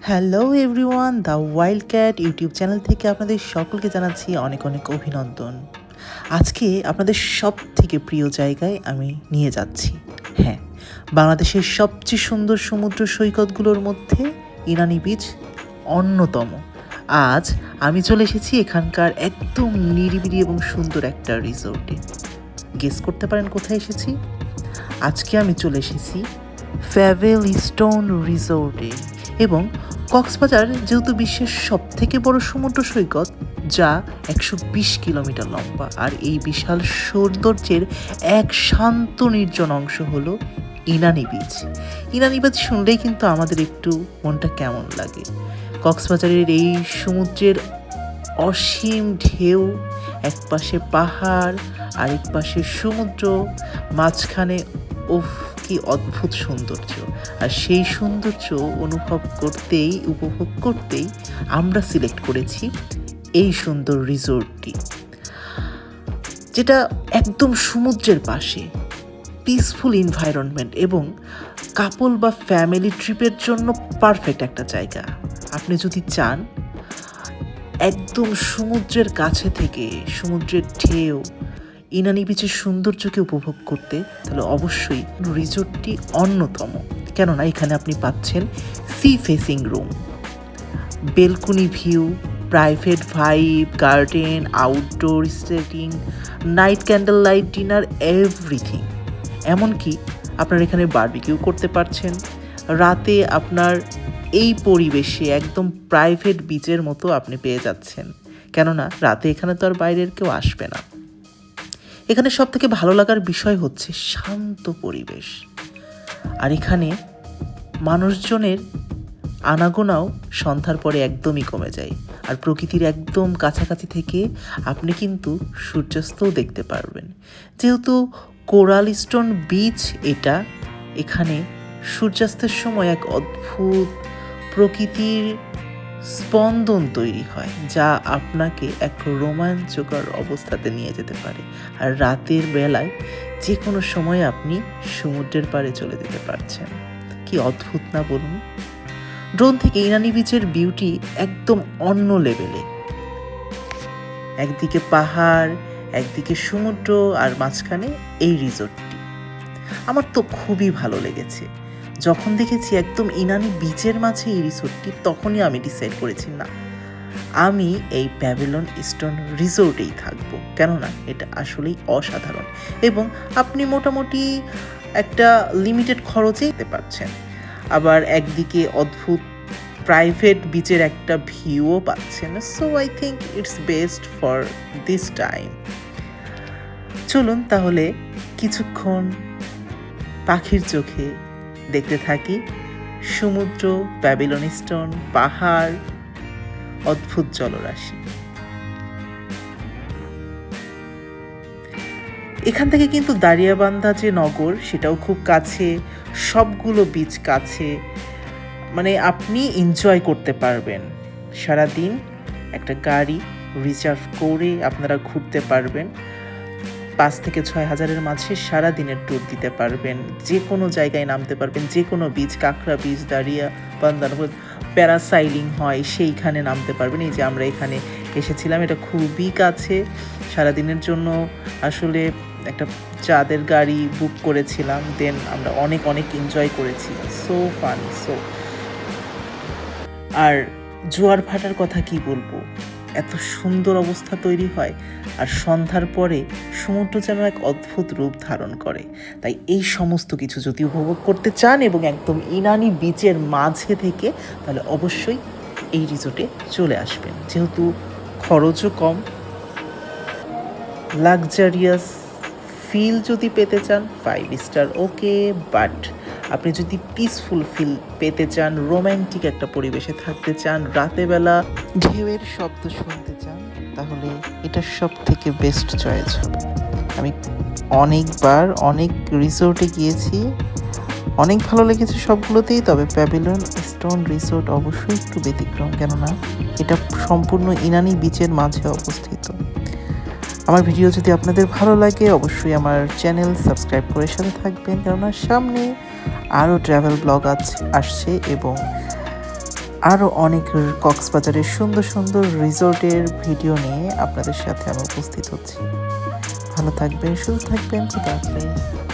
Hello everyone, the wild cat YouTube channel থেকে আপনাদের সকলকে জানাচ্ছি অনেক অনেক অভিনন্দন। আজকে আপনাদের সব থেকে প্রিয় জায়গায় আমি নিয়ে যাচ্ছি। হ্যাঁ, বাংলাদেশের সবচেয়ে সুন্দর সমুদ্র সৈকতগুলোর মধ্যে ইনানি বিচ অন্যতম। আজ আমি চলে এসেছি এখানকার একদম নিরিবিলি এবং সুন্দর একটা রিসোর্টে। গেস করতে পারেন কোথায় এসেছি? আজকে আমি চলে এসেছি ফ্যাভেলস্টোন রিসোর্টে। এবং কক্সবাজার যেহেতু বিশ্বের সবথেকে বড় সমুদ্র সৈকত, যা 120 কিলোমিটার লম্বা, আর এই বিশাল সৌন্দর্যের এক শান্ত নির্জন অংশ হলো ইনানি বিচ। ইনানি বিচ শুনলেই কিন্তু আমাদের একটু মনটা কেমন লাগে। কক্সবাজারের এই সমুদ্রের অসীম ঢেউ, এক পাশে পাহাড় আর এক পাশে সমুদ্র, মাঝখানে উফ কি অদ্ভুত সৌন্দর্য। আর সেই সৌন্দর্য উপভোগ করতেই আমরা সিলেক্ট করেছি এই সুন্দর রিসোর্টটি, যেটা একদম সমুদ্রের পাশে, পিসফুল এনভায়রনমেন্ট এবং কাপল বা ফ্যামিলি ট্রিপের জন্য পারফেক্ট একটা জায়গা। আপনি যদি চান একদম সমুদ্রের কাছে থেকে সমুদ্রের ঢেউ, ইনানি বিচের সৌন্দর্যকে উপভোগ করতে, তাহলে অবশ্যই রিসোর্টটি অন্যতম। কেননা এখানে আপনি পাচ্ছেন sea facing room, balcony view, private vibe, garden, outdoor setting, night candle light dinner, everything. এমনকি আপনার এখানে বারবিকিউ করতে পারছেন। রাতে আপনার এই পরিবেশে একদম প্রাইভেট বিচের মতো আপনি পেয়ে যাচ্ছেন, কেননা রাতে এখানে তো আর বাইরের কেউ আসবে না। এখানে সব থেকে ভালো লাগার বিষয় হচ্ছে শান্ত পরিবেশ, আর এখানে মানুষজনের আনাগোনাও সন্ধ্যার পরে একদমই কমে যায়। আর প্রকৃতির একদম কাছাকাছি থেকে আপনি কিন্তু সূর্যাস্তও দেখতে পারবেন। যেহেতু কোরাল স্টোন বিচ এটা, এখানে সূর্যাস্তের সময় এক অদ্ভুত প্রকৃতির স্পন্দন তৈরি হয়, যা আপনাকে এক রোমাঞ্চকর অবস্থাতে নিয়ে যেতে পারে। আর রাতের বেলায় যে কোনো সময় আপনি সমুদ্রের পাড়ে চলে যেতে পারছেন। কি অদ্ভুত না বলুন? ড্রোন থেকে ইনানি বিচের বিউটি একদম অন্য লেভেলে। একদিকে পাহাড়, একদিকে সমুদ্র, আর মাঝখানে এই রিসোর্টটি। আমার তো খুবই ভালো লেগেছে। যখন দেখেছি একদম ইনানি বিচের মাঝে এই রিসোর্টটি, তখনই আমি ডিসাইড করেছি না, আমি এই প্যাভিলিয়ন স্টোন রিসোর্টেই থাকবো, কেননা এটা আসলেই অসাধারণ। এবং আপনি মোটামুটি একটা লিমিটেড খরচেই যেতে পারছেন। আবার একদিকে অদ্ভুত প্রাইভেট বিচের একটা ভিউও পাচ্ছেন। So I think it's best for this time. চলুন তাহলে কিছুক্ষণ পাখির চোখে দেখতে থাকি সমুদ্র, প্যাভিলিয়ন স্টোন, পাহাড়, অদ্ভুত জলরাশি। এখান থেকে কিন্তু দারিয়াবান্ধা যে নগর, সেটাও খুব কাছে, সবগুলো বিচ কাছে। মানে আপনি এনজয় করতে পারবেন। সারাদিন একটা গাড়ি রিজার্ভ করে আপনারা ঘুরতে পারবেন। 5 থেকে 6 হাজারের মাঝে সারা দিনের ট্যুর দিতে পারবেন। যে কোনো জায়গায় নামতে পারবেন, যে কোনো বিচ, কাঁকড়া বিচ, দারিয়াবান্ধা, প্যারাসাইলিং হয় সেইখানে নামতে পারবেন। এই যে আমরা এখানে এসেছিলাম, এটা খুবই কাছে। সারাদিনের জন্য আসলে একটা চাঁদের গাড়ি বুক করেছিলাম, দেন আমরা অনেক অনেক এনজয় করেছি। So fun. আর জোয়ার ভাটার কথা কি বলবো, এত সুন্দর অবস্থা তৈরি হয়। আর সন্ধ্যার পরে সমুদ্র যেন এক অদ্ভুত রূপ ধারণ করে। তাই এই সমস্ত কিছু যদি উপভোগ করতে চান এবং একদম ইনানি বিচের মাঝে থেকে, তাহলে অবশ্যই এই রিসোর্টে চলে আসবেন। যেহেতু খরচও কম, লাক্সারিয়াস ফিল যদি পেতে চান 5 স্টার ওকে, বাট আপনি যদি পিসফুল ফিল পেতে চান, রোম্যান্টিক একটা পরিবেশে থাকতে চান, রাতেবেলা ঢেউয়ের শব্দ শুনতে চান, তাহলে এটা সব থেকে বেস্ট চয়েস হবে। আমি অনেকবার অনেক রিসোর্টে গিয়েছি, অনেক ভালো লেগেছে সবগুলোতেই। তবে প্যাভিলিয়ন স্টোন রিসোর্ট অবশ্যই একটু ব্যতিক্রম, কেননা এটা সম্পূর্ণ ইনানি বিচের মাঝে অবস্থিত। আমার ভিডিও যদি আপনাদের ভালো লাগে, অবশ্যই আমার চ্যানেল সাবস্ক্রাইব করে সাথে থাকবেন, কেননা সামনে আরও ট্রাভেল ব্লগ আসছে এবং আরও অনেক কক্সবাজারের সুন্দর সুন্দর রিসোর্টের ভিডিও নিয়ে আপনাদের সাথে আমি উপস্থিত হচ্ছি। ভালো থাকবেন, সুস্থ থাকবেন, খুদা হাফেজ।